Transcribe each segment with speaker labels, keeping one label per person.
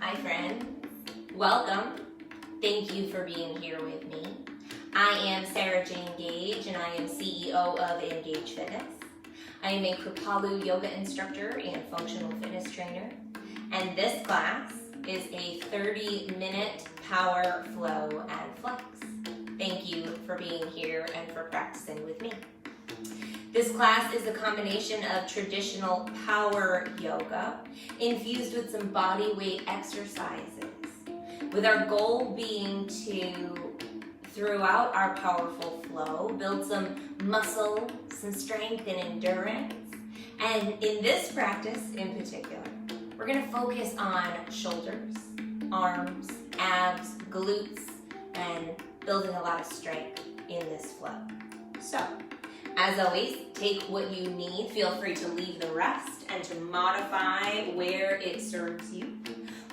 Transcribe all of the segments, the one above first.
Speaker 1: Hi friends, welcome. Thank you for being here with me. I am Sara-Jane Gage and I am CEO of Gage Fitness. I am a Kripalu yoga instructor and functional fitness trainer. And this class is a 30-minute power flow and flex. Thank you for being here and for practicing with me. This class is a combination of traditional power yoga infused with some body weight exercises, with our goal being to, throughout our powerful flow, build some muscle, some strength and endurance. And in this practice in particular, we're going to focus on shoulders, arms, abs, glutes, and building a lot of strength in this flow. So, as always, take what you need. Feel free to leave the rest and to modify where it serves you.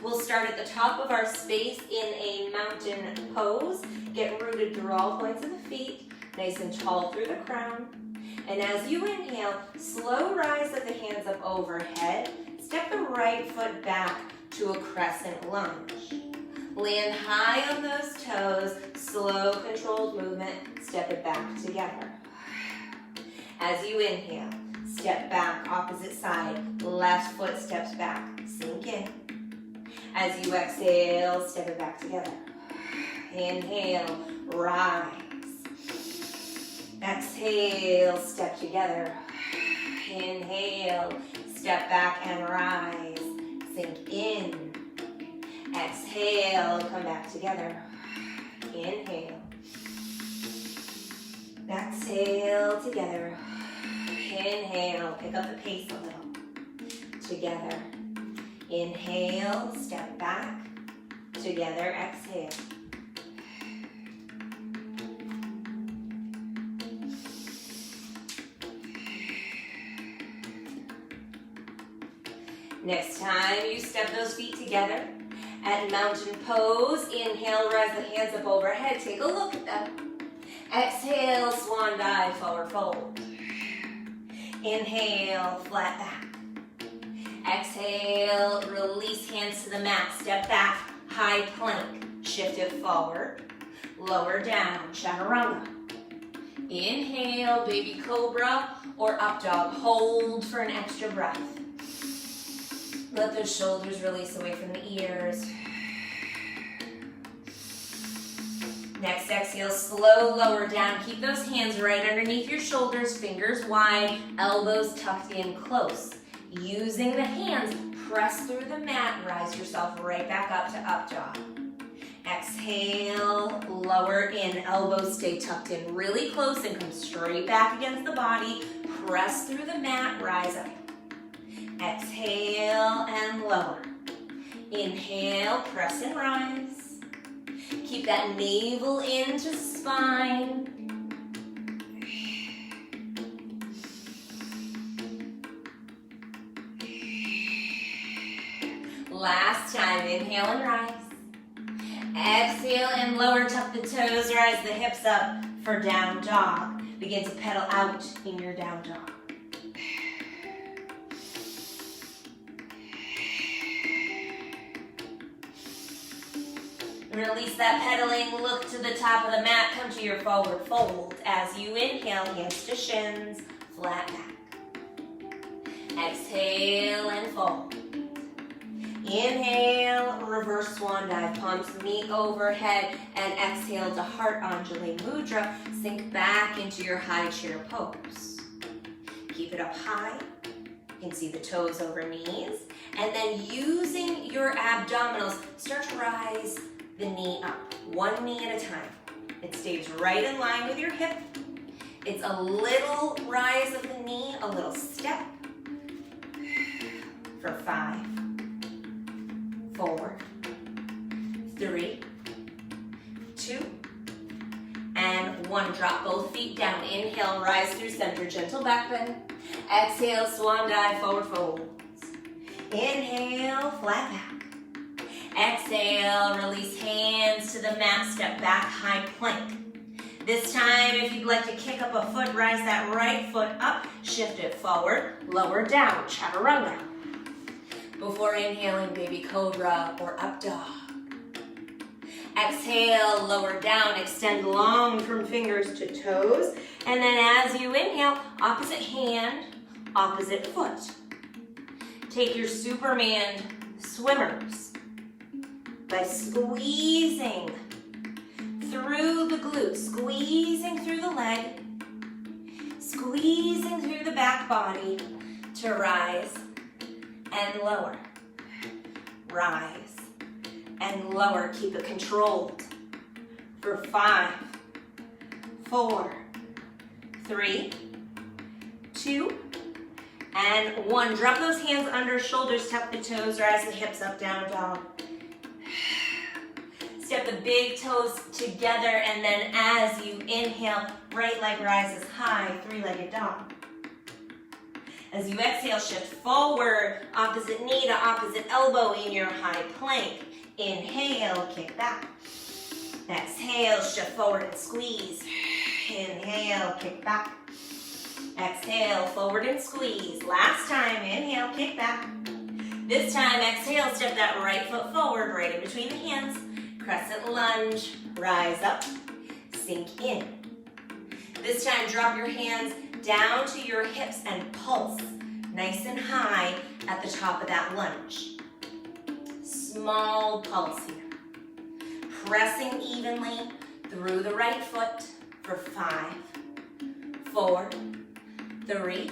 Speaker 1: We'll start at the top of our space in a mountain pose. Get rooted through all points of the feet, nice and tall through the crown. And as you inhale, slow rise of the hands up overhead. Step the right foot back to a crescent lunge. Land high on those toes, slow controlled movement, step it back together. As you inhale, step back, opposite side, left foot steps back, sink in. As you exhale, step it back together. Inhale, rise. Exhale, step together. Inhale, step back and rise. Sink in. Exhale, come back together. Inhale. Exhale together. Inhale, pick up the pace a little. Together. Inhale, step back. Together, exhale. Next time you step those feet together at mountain pose, inhale, rise the hands up overhead. Take a look at them. Exhale, swan dive, forward fold. Inhale, flat back. Exhale, release hands to the mat. Step back, high plank. Shift it forward. Lower down, chaturanga. Inhale, baby cobra or up dog. Hold for an extra breath. Let those shoulders release away from the ears. Next exhale, slow lower down. Keep those hands right underneath your shoulders, fingers wide, elbows tucked in close. Using the hands, press through the mat, rise yourself right back up to up dog. Exhale, lower in, elbows stay tucked in really close and come straight back against the body. Press through the mat, rise up. Exhale and lower. Inhale, press and rise. Keep that navel into spine. Last time, inhale and rise. Exhale and lower, tuck the toes, rise the hips up for down dog. Begin to pedal out in your down dog. Release that pedaling, look to the top of the mat, come to your forward fold. As you inhale, hands to shins, flat back. Exhale and fold. Inhale, reverse swan dive, palms meet overhead, and exhale to heart Anjali Mudra. Sink back into your high chair pose. Keep it up high. You can see the toes over knees. And then using your abdominals, start to rise the knee up, one knee at a time. It stays right in line with your hip. It's a little rise of the knee, a little step. For 5, 4, 3, 2, and 1. Drop both feet down. Inhale, rise through center, gentle back bend. Exhale, swan dive, forward folds. Inhale, flat back. Exhale, release hands to the mat, step back, high plank. This time, if you'd like to kick up a foot, rise that right foot up, shift it forward, lower down, chaturanga. before inhaling baby cobra or up dog. Exhale, lower down, extend long from fingers to toes. And then as you inhale, opposite hand, opposite foot. Take your Superman swimmers by squeezing through the glutes, squeezing through the leg, squeezing through the back body to rise and lower. Rise and lower. Keep it controlled for 5, 4, 3, 2, and 1. Drop those hands under shoulders, tuck the toes, rise the hips up, down dog. Step the big toes together, and then as you inhale, right leg rises high, three-legged dog. As you exhale, shift forward, opposite knee to opposite elbow in your high plank. Inhale, kick back. Exhale, shift forward and squeeze. Inhale, kick back. Exhale, forward and squeeze. Last time, inhale, kick back. This time, exhale, step that right foot forward, right in between the hands. Crescent lunge, rise up, sink in. This time, drop your hands down to your hips and pulse, nice and high at the top of that lunge. Small pulse here. Pressing evenly through the right foot for 5, 4, 3,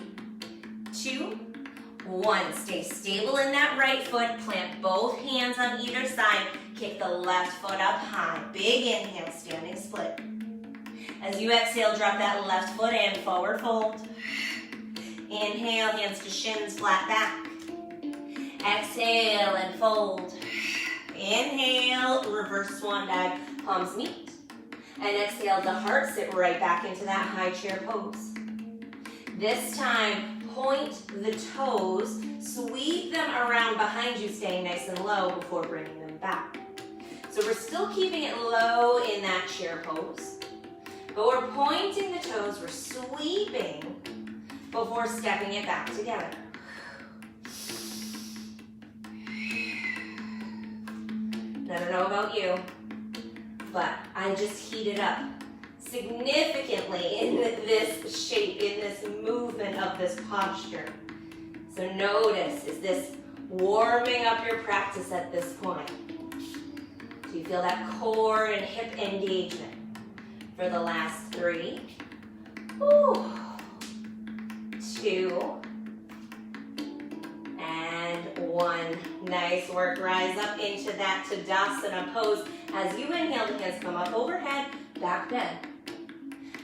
Speaker 1: 2, 1. Stay stable in that right foot. Plant both hands on either side. Kick the left foot up high. Big inhale, standing split. As you exhale, drop that left foot in, forward fold. Inhale, hands to shins, flat back. Exhale and fold. Inhale, reverse swan dive, palms meet. And exhale to heart, sit right back into that high chair pose. This time, point the toes, sweep them around behind you, staying nice and low before bringing them back. So we're still keeping it low in that chair pose, but we're pointing the toes, we're sweeping before stepping it back together. I don't know about you, but I just heated up significantly in this shape, in this movement of this posture. So notice, is this warming up your practice at this point? Do you feel that core and hip engagement for the last 3, 2, and 1. Nice work. Rise up into that Shavasana Pose. As you inhale, the hands come up overhead, back bend.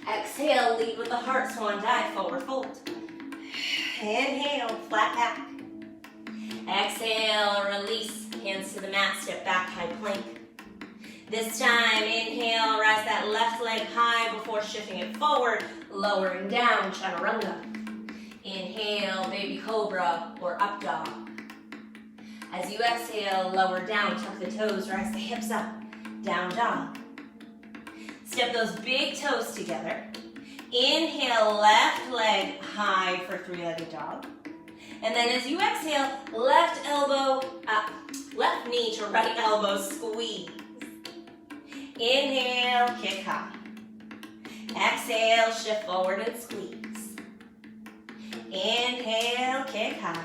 Speaker 1: Exhale, lead with the heart, swan dive, forward fold. Inhale, flat back. Exhale, release, hands to the mat, step back, high plank. This time, inhale, rise that left leg high before shifting it forward, lowering down, chaturanga. Inhale, baby cobra or up dog. As you exhale, lower down, tuck the toes, rise the hips up, down dog. Step those big toes together. Inhale, left leg high for three-legged dog. And then as you exhale, left elbow up, left knee to right elbow, squeeze. Inhale, kick high. Exhale, shift forward and squeeze. Inhale, kick high.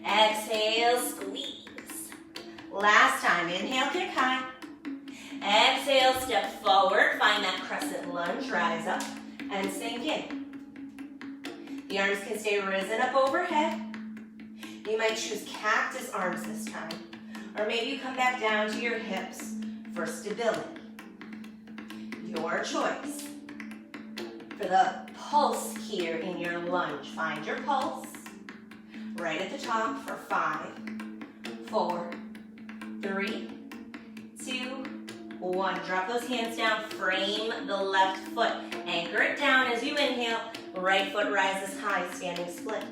Speaker 1: Exhale, squeeze. Last time, inhale, kick high. Exhale, step forward, find that crescent lunge, rise up and sink in. The arms can stay risen up overhead. You might choose cactus arms this time, or maybe you come back down to your hips for stability. Your choice. For the pulse here in your lunge, find your pulse right at the top for 5, 4, 3, 2, 1. Drop those hands down, frame the left foot. Anchor it down as you inhale. Right foot rises high, standing split.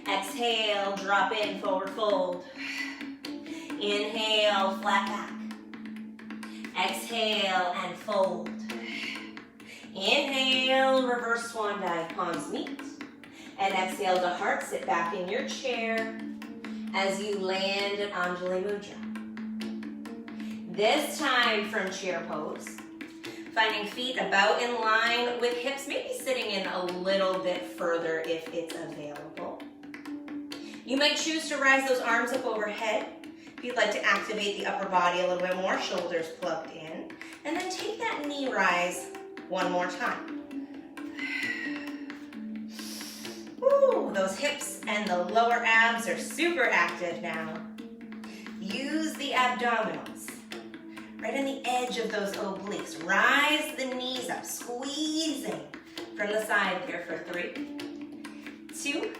Speaker 1: Exhale, drop in, forward fold. Inhale, flat back. Exhale and fold. Inhale, reverse swan dive, palms meet. And exhale to heart, sit back in your chair as you land an Anjali Mudra. This time from chair pose, finding feet about in line with hips, maybe sitting in a little bit further if it's available. You might choose to rise those arms up overhead. If you'd like to activate the upper body a little bit more, shoulders plugged in. And then take that knee rise one more time. Ooh, those hips and the lower abs are super active now. Use the abdominals. Right on the edge of those obliques. Rise the knees up, squeezing from the side here for 3, 2,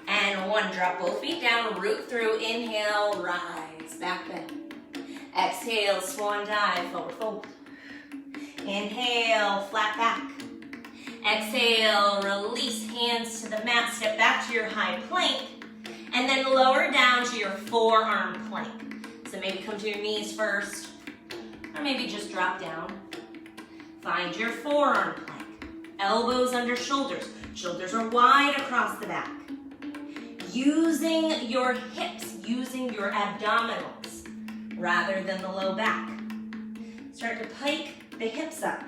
Speaker 1: and 1. Drop both feet down, root through. Inhale, rise, back bend. Exhale, swan dive, forward fold. Inhale, flat back. Exhale, release hands to the mat, step back to your high plank, and then lower down to your forearm plank. So maybe come to your knees first, or maybe just drop down. Find your forearm plank. Elbows under shoulders. Shoulders are wide across the back. Using your hips, using your abdominals, rather than the low back. Start to pike the hips up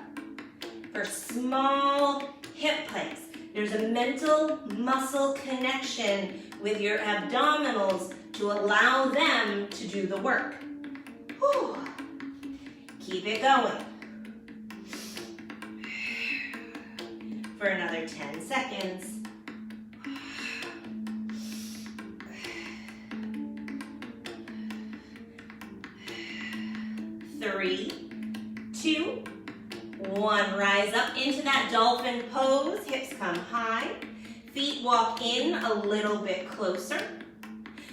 Speaker 1: for small hip planks. There's a mental muscle connection with your abdominals to allow them to do the work. Whew. Keep it going. For another 10 seconds. 3, 2, 1. Rise up into that dolphin pose. Hips come high. Feet walk in a little bit closer.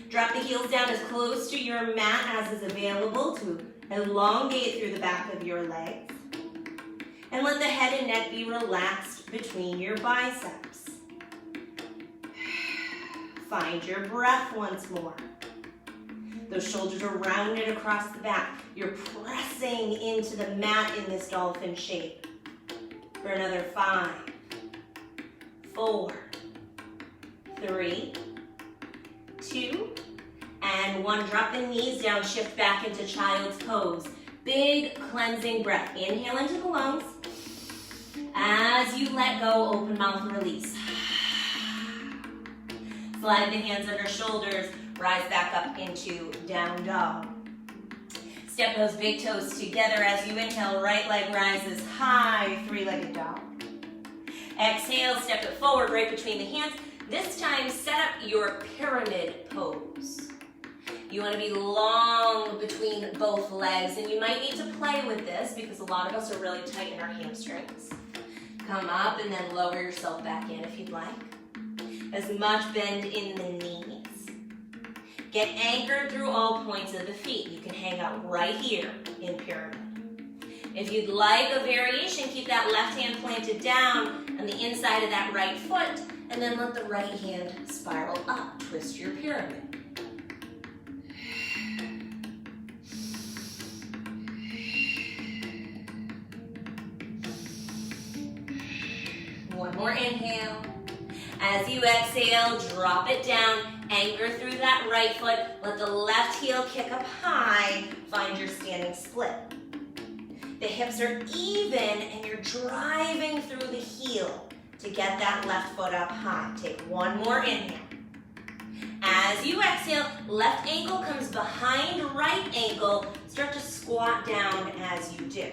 Speaker 1: Drop the heels down as close to your mat as is available to elongate through the back of your legs. And let the head and neck be relaxed between your biceps. Find your breath once more. Those shoulders are rounded across the back. You're pressing into the mat in this dolphin shape. For another 5, 4, 3, 2, and 1. Drop the knees down, shift back into child's pose. Big cleansing breath. Inhale into the lungs. As you let go, open mouth, release. Slide the hands under shoulders. Rise back up into down dog. Step those big toes together as you inhale. Right leg rises high, 3-legged dog. Exhale, step it forward right between the hands. This time, set up your pyramid pose. You want to be long between both legs, and you might need to play with this because a lot of us are really tight in our hamstrings. Come up and then lower yourself back in if you'd like. As much bend in the knees. Get anchored through all points of the feet. You can hang out right here in pyramid. If you'd like a variation, keep that left hand planted down on the inside of that right foot, and then let the right hand spiral up. Twist your pyramid. One more inhale. As you exhale, drop it down. Anchor through that right foot. Let the left heel kick up high. Find your standing split. The hips are even and you're driving through the heel to get that left foot up high. Take one more inhale. As you exhale, left ankle comes behind right ankle. Start to squat down as you do.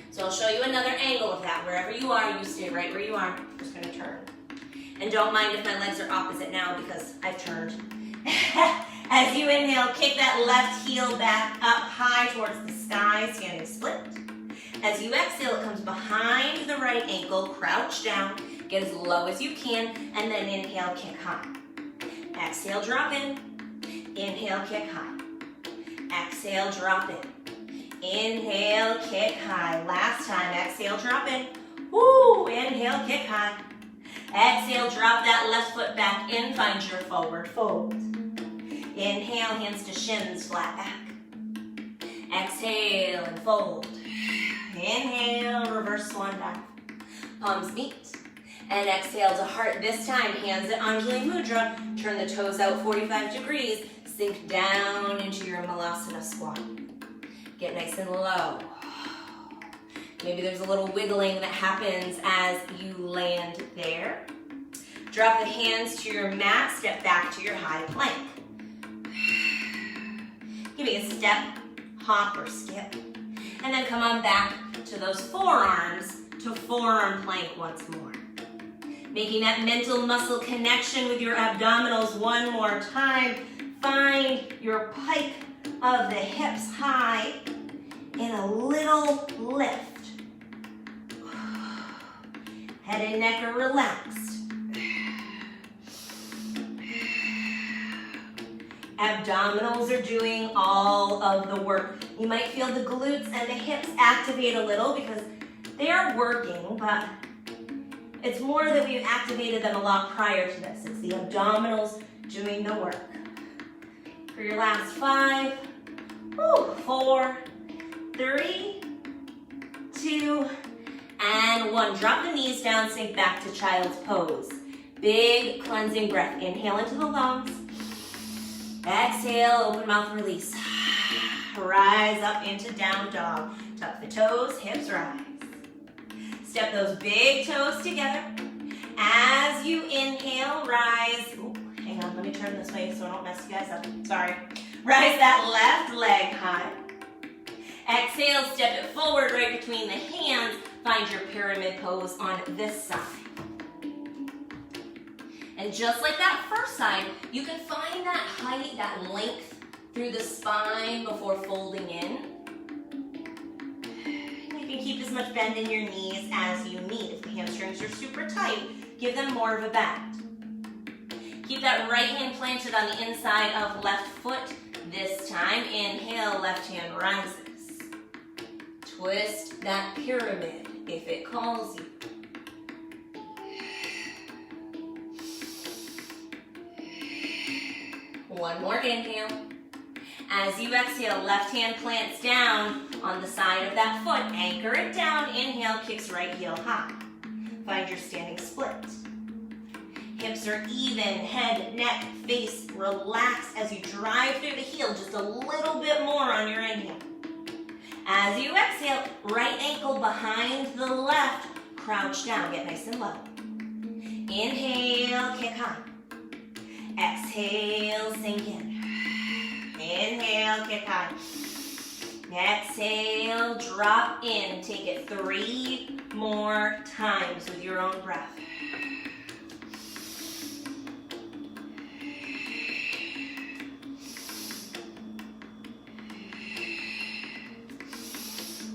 Speaker 1: So I'll show you another angle of that. Wherever you are, you stay right where you are. I'm just gonna turn. And don't mind if my legs are opposite now because I've turned. As you inhale, kick that left heel back up high towards the sky, standing split. As you exhale, it comes behind the right ankle, crouch down, get as low as you can, and then inhale, kick high. Exhale, drop in. Inhale, kick high. Exhale, drop in. Inhale, kick high. Last time, exhale, drop in. Woo, inhale, kick high. Exhale, drop that left foot back in, find your forward fold. Inhale, hands to shins, flat back. Exhale and fold. Inhale, reverse swan dive. Palms meet. And exhale to heart this time. Hands at Anjali Mudra. Turn the toes out 45 degrees. Sink down into your Malasana squat. Get nice and low. Maybe there's a little wiggling that happens as you land there. Drop the hands to your mat. Step back to your high plank. Give me a step, hop, or skip. And then come on back to those forearms to forearm plank once more. Making that mental muscle connection with your abdominals one more time. Find your pike of the hips high in a little lift. Head and neck are relaxed. Abdominals are doing all of the work. You might feel the glutes and the hips activate a little because they're working, but it's more that we've activated them a lot prior to this. It's the abdominals doing the work. For your last 5, 4, 3, 2, and 1. Drop the knees down, sink back to child's pose. Big cleansing breath. Inhale into the lungs. Exhale, open mouth, release. Rise up into down dog. Tuck the toes, hips rise. Step those big toes together. As you inhale, rise. Ooh, hang on, let me turn this way so I don't mess you guys up. Sorry. Rise that left leg high. Exhale, step it forward right between the hands. Find your pyramid pose on this side. And just like that first side, you can find that height, that length through the spine before folding in. You can keep as much bend in your knees as you need. If the hamstrings are super tight, give them more of a bend. Keep that right hand planted on the inside of left foot. This time, inhale, left hand rises. Twist that pyramid if it calls you. One more inhale. As you exhale, left hand plants down on the side of that foot. Anchor it down. Inhale, kicks right heel high. Find your standing split. Hips are even, head, neck, face, relax as you drive through the heel just a little bit more on your inhale. As you exhale, right ankle behind the left, crouch down, get nice and low. Inhale, kick high. Exhale, sink in. Inhale, kick high. Exhale, drop in. Take it 3 more times with your own breath.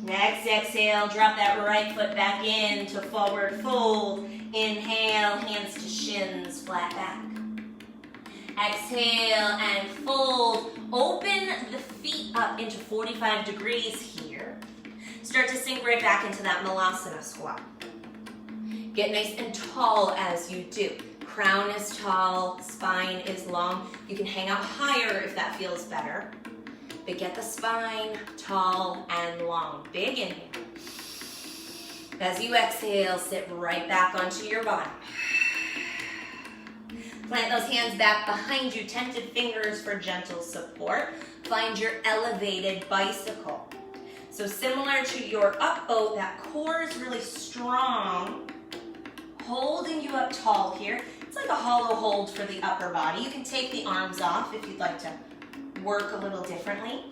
Speaker 1: Next exhale, drop that right foot back in to forward fold. Inhale, hands to shins, flat back. Exhale and fold. Open the feet up into 45 degrees here. Start to sink right back into that Malasana squat. Get nice and tall as you do. Crown is tall, spine is long. You can hang out higher if that feels better. But get the spine tall and long. Big inhale. As you exhale, sit right back onto your body. Plant those hands back behind you, tented fingers for gentle support. Find your elevated bicycle. So similar to your up boat, that core is really strong, holding you up tall here. It's like a hollow hold for the upper body. You can take the arms off if you'd like to work a little differently.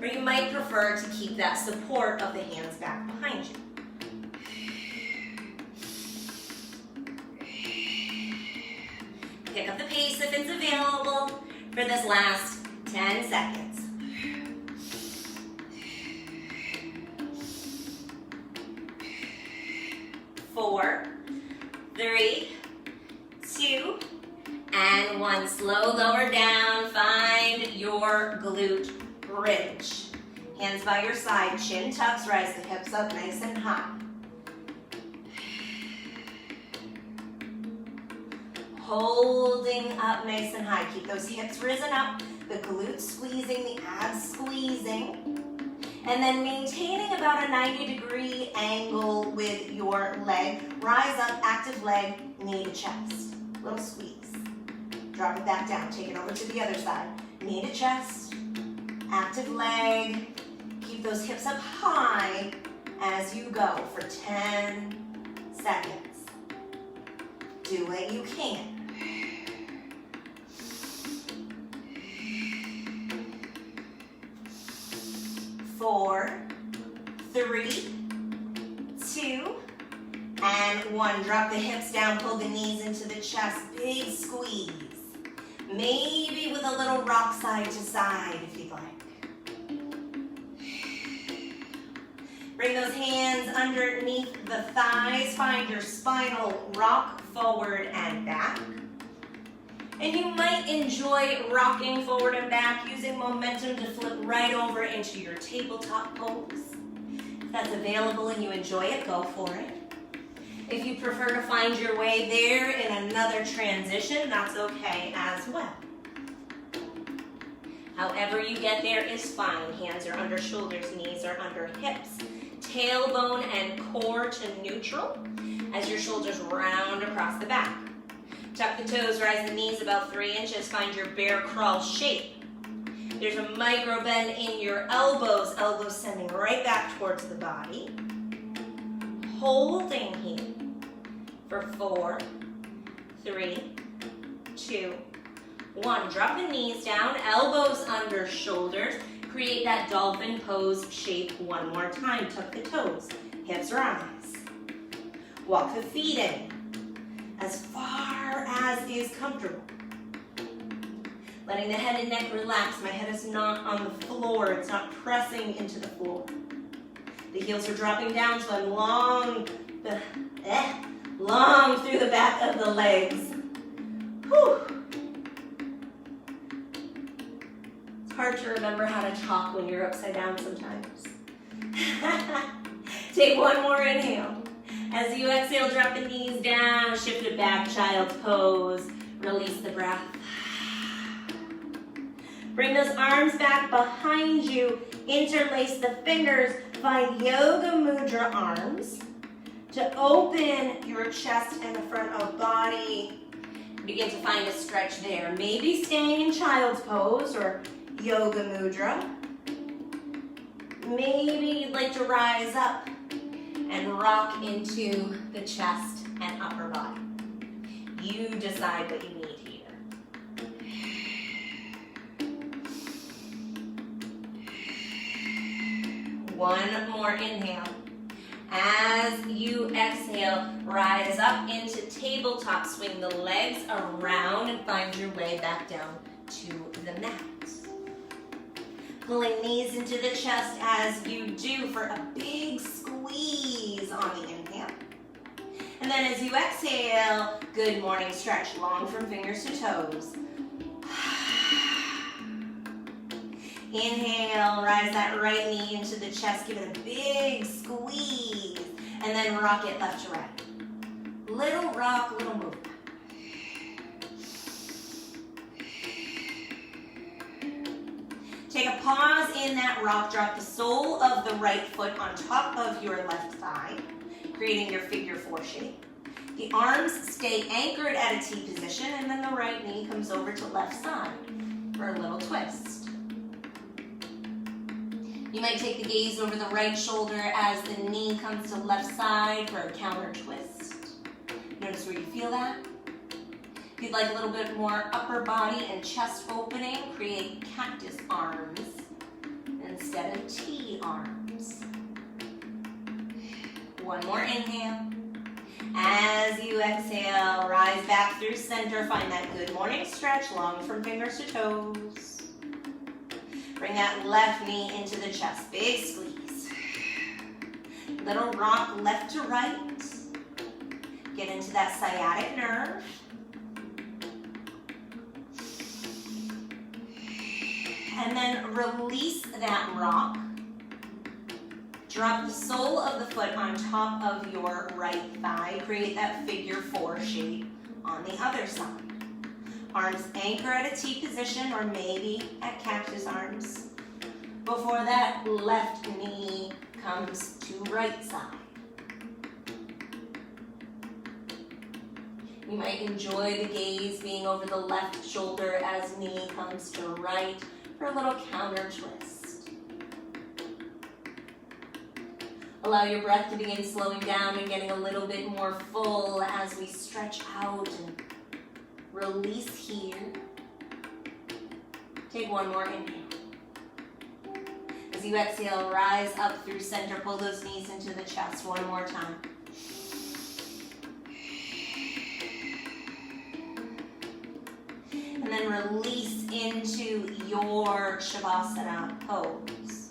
Speaker 1: Or you might prefer to keep that support of the hands back behind you. Pick up the pace if it's available for this last 10 seconds. 4, 3, 2, and 1. Slow lower down. Find your glute bridge. Hands by your side, chin tucks, rise the hips up nice and high. Holding up nice and high. Keep those hips risen up, the glutes squeezing, the abs squeezing. And then maintaining about a 90-degree angle with your leg. Rise up, active leg, knee to chest. Little squeeze. Drop it back down. Take it over to the other side. Knee to chest, active leg. Keep those hips up high as you go for 10 seconds. Do what you can. 4, 3, 2, and 1. Drop the hips down, pull the knees into the chest. Big squeeze. Maybe with a little rock side to side if you'd like. Bring those hands underneath the thighs. Find your spinal rock forward and back. And you might enjoy rocking forward and back, using momentum to flip right over into your tabletop pose. If that's available and you enjoy it, go for it. If you prefer to find your way there in another transition, that's okay as well. However you get there is fine. Hands are under shoulders, knees are under hips. Tailbone and core to neutral as your shoulders round across the back. Tuck the toes, rise the knees about 3 inches. Find your bear crawl shape. There's a micro bend in your elbows. Elbows sending right back towards the body. Holding here for 4, 3, 2, 1. Drop the knees down, elbows under shoulders. Create that dolphin pose shape one more time. Tuck the toes, hips rise. Walk the feet in as far as is comfortable. Letting the head and neck relax. My head is not on the floor. It's not pressing into the floor. The heels are dropping down, so I'm long through the back of the legs. Whew. It's hard to remember how to talk when you're upside down sometimes. Take one more inhale. As you exhale, drop the knees down, shift it back, child's pose. Release the breath. Bring those arms back behind you. Interlace the fingers. Find yoga mudra arms to open your chest and the front of body. Begin to find a stretch there. Maybe staying in child's pose or yoga mudra. Maybe you'd like to rise up and rock into the chest and upper body. You decide what you need here. One more inhale. As you exhale, rise up into tabletop. Swing the legs around and find your way back down to the mat. Pulling knees into the chest as you do for a big squeeze on the inhale. And then as you exhale, good morning stretch. Long from fingers to toes. Inhale, rise that right knee into the chest. Give it a big squeeze. And then rock it left to right. Little rock, little movement. Take a pause in that rock. Drop the sole of the right foot on top of your left thigh, creating your figure 4 shape. The arms stay anchored at a T position, and then the right knee comes over to left side for a little twist. You might take the gaze over the right shoulder as the knee comes to left side for a counter twist. Notice where you feel that. If you'd like a little bit more upper body and chest opening, create cactus arms instead of T arms. One more inhale. As you exhale, rise back through center. Find that good morning stretch, long from fingers to toes. Bring that left knee into the chest. Big squeeze. Little rock left to right. Get into that sciatic nerve. And then release that rock. Drop the sole of the foot on top of your right thigh. Create that figure 4 shape on the other side. Arms anchor at a T position or maybe at cactus arms. before that left knee comes to right side. You might enjoy the gaze being over the left shoulder as knee comes to right for a little counter twist. Allow your breath to begin slowing down and getting a little bit more full as we stretch out and release here. Take one more inhale. As you exhale, rise up through center. Pull those knees into the chest one more time. And then release into your Shavasana Pose.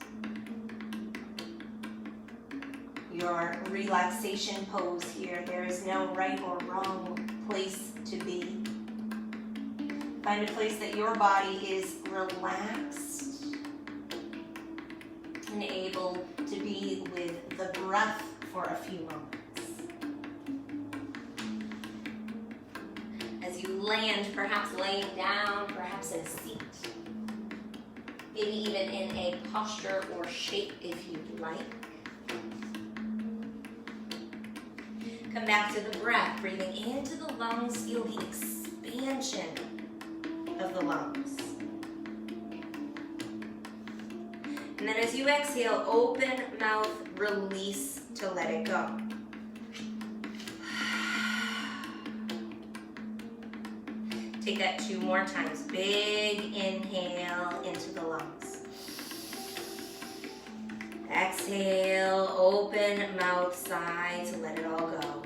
Speaker 1: Your relaxation pose here. There is no right or wrong place to be. Find a place that your body is relaxed and able to be with the breath for a few moments. As you land, perhaps laying down, perhaps in a seat, maybe even in a posture or shape if you'd like. Come back to the breath, breathing into the lungs, feel the expansion of the lungs. And then as you exhale, open mouth, release to let it go. Take that 2 more times. Big inhale into the lungs. Exhale, open mouth, sigh to let it all go.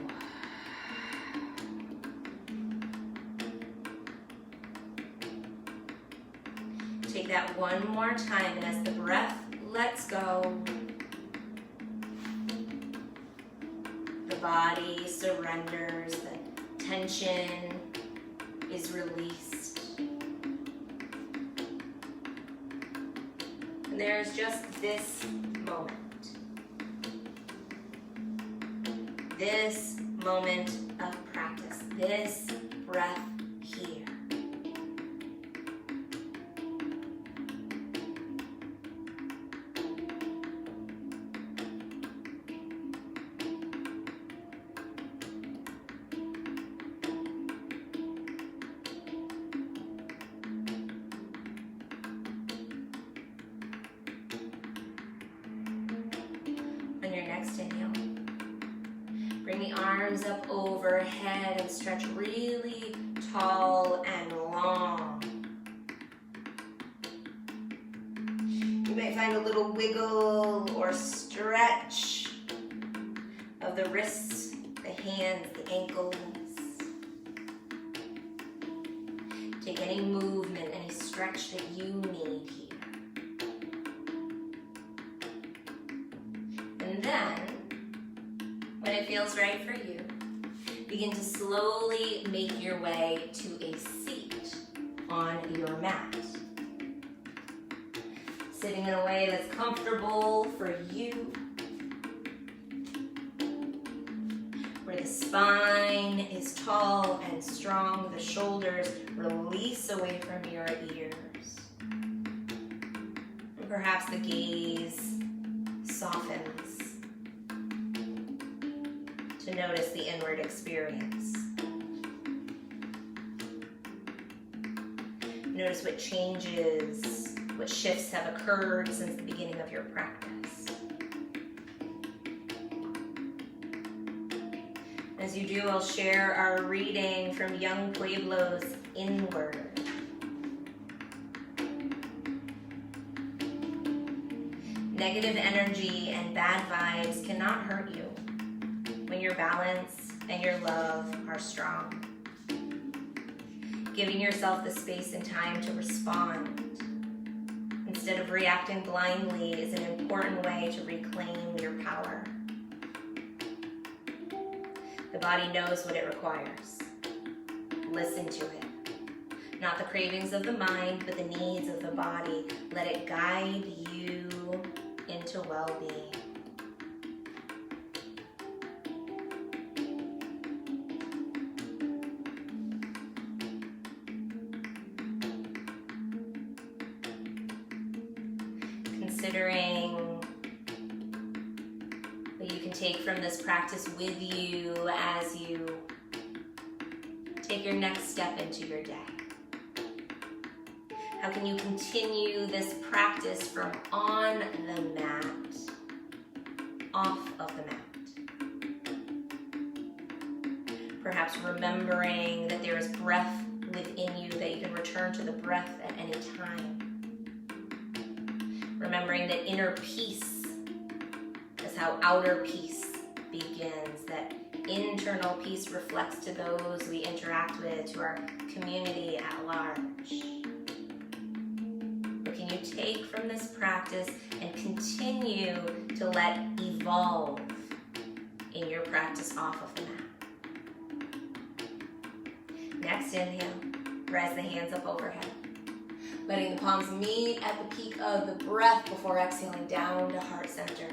Speaker 1: Take that 1 more time, and as the breath lets go, the body surrenders, the tension is released. And there's just this moment of practice, this breath here. On your next inhale, bring the arms up overhead and stretch really tall and long. You might find a little wiggle or stretch of the wrists, the hands, the ankles. Take any movement, any stretch that you need here. And then, when it feels right for you, begin to slowly make your way to a seat on your mat. Sitting in a way that's comfortable for you, where the spine is tall and strong, the shoulders release away from your ears, and perhaps the gaze softens to notice the inward experience. Notice what changes, what shifts have occurred since the beginning of your practice. As you do, I'll share our reading from Young Pueblo's Inward. Negative energy and bad vibes cannot hurt you when your balance and your love are strong. Giving yourself the space and time to respond instead of reacting blindly is an important way to reclaim your power. The body knows what it requires. Listen to it. Not the cravings of the mind, but the needs of the body. Let it guide you into well-being. considering what you can take from this practice with you as you take your next step into your day. How can you continue this practice from on the mat, off of the mat? Perhaps remembering that there is breath within you, that you can return to the breath at any time. Remembering that inner peace is how outer peace begins, that internal peace reflects to those we interact with, to our community at large. What can you take from this practice and continue to let evolve in your practice off of the mat? Next inhale, rise the hands up overhead. Letting the palms meet at the peak of the breath before exhaling down to heart center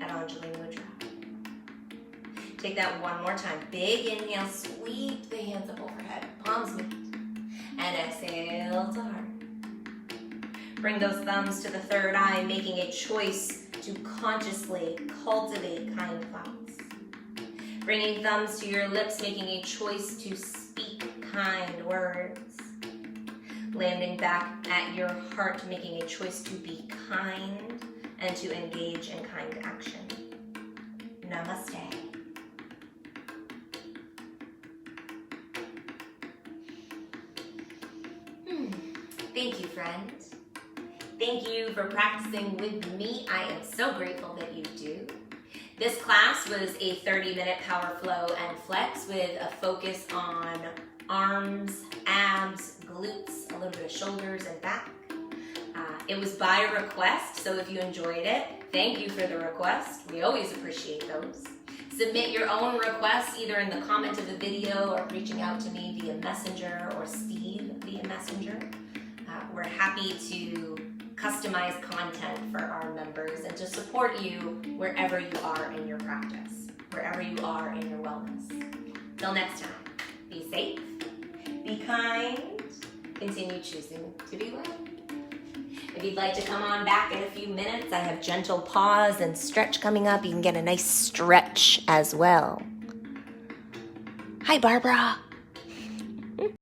Speaker 1: at Anjali Mudra. Take that one more time. Big inhale, sweep the hands up overhead, palms meet. And exhale to heart. Bring those thumbs to the third eye, making a choice to consciously cultivate kind thoughts. Bringing thumbs to your lips, making a choice to speak kind words. Landing back at your heart, making a choice to be kind and to engage in kind action. Namaste. Thank you, friend. Thank you for practicing with me. I am so grateful that you do. This class was a 30-minute power flow and flex with a focus on arms, abs, glutes, a little bit of shoulders and back. It was by request, so if you enjoyed it, thank you for the request. We always appreciate those. Submit your own requests either in the comment of the video or reaching out to me via Messenger or Steve via Messenger. We're happy to customize content for our members and to support you wherever you are in your practice, wherever you are in your wellness. Till next time, be safe, be kind, continue choosing to be well. If you'd like to come on back in a few minutes, I have gentle pause and stretch coming up. You can get a nice stretch as well. Hi, Barbara.